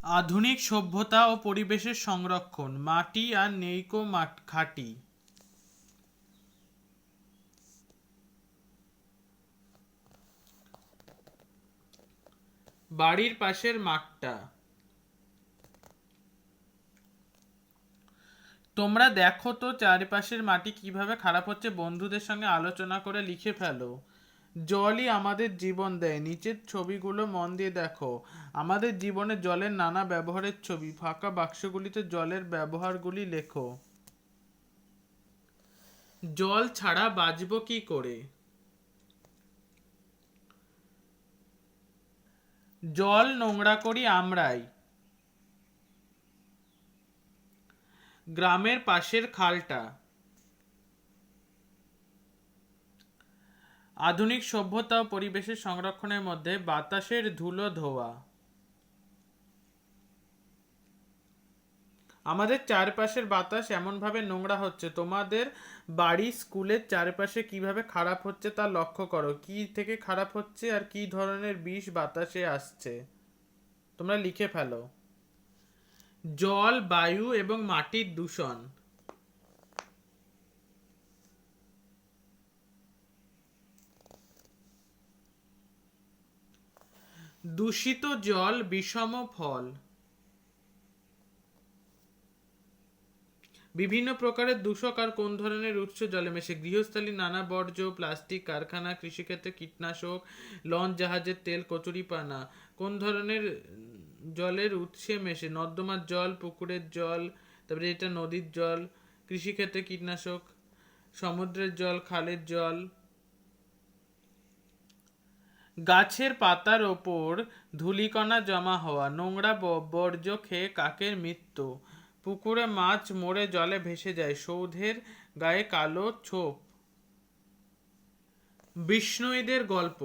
আধুনিক সভ্যতা ও পরিবেশের সংরক্ষণ, মাটি আর নৈকো খাঁটি। বাড়ির পাশের মাঠটা। তোমরা দেখো তো চারপাশের মাটি কিভাবে খারাপ হচ্ছে, বন্ধুদের সঙ্গে আলোচনা করে লিখে ফেলো। জলই আমাদের জীবন দেয়, নিচের ছবিগুলো মন দিয়ে দেখো। আমাদের জীবনে জলের নানা ব্যবহারের ছবি, ফাঁকা বাক্সগুলিতে জলের ব্যবহারগুলি লেখো। জল ছাড়া বাঁচবো কি করে? জল নোংরা করি আমরাই। গ্রামের পাশের খালটা। আধুনিক সভ্যতা ও পরিবেশের সংরক্ষণের মধ্যে বাতাসের ধুলো ধোয়া। আমাদের চারপাশের বাতাস এমনভাবে নোংরা হচ্ছে, তোমাদের বাড়ি স্কুলের চারপাশে কিভাবে খারাপ হচ্ছে তা লক্ষ্য করো। কি থেকে খারাপ হচ্ছে আর কি ধরনের বিষ বাতাসে আসছে তোমরা লিখে ফেলো। জল, বায়ু এবং মাটির দূষণ। দূষিত জল বিষম ফল। বিভিন্ন প্রকারের দূষক আর কোন ধরনের উৎস জলে মেশে? গৃহস্থালী নানা বর্জ্য, প্লাস্টিক, কারখানা, কৃষিক্ষেত্রে কীটনাশক, লঞ্চ জাহাজের তেল, কচুরিপানা কোন ধরনের জলের উৎসে মেশে? নর্দমার জল, পুকুরের জল, তারপরে এটা নদীর জল, কৃষিক্ষেত্রে কীটনাশক, সমুদ্রের জল, খালের জল। গাছের পাতার ওপর ধূলিকণা জমা হওয়া, নোংরা বর্জ্য খেয়ে কাকের মৃত্যু, পুকুরে মাছ মরে জলে ভেসে যায়, সৌধের গায়ে কালো ছোপ। বিষ্ণুইদের গল্প।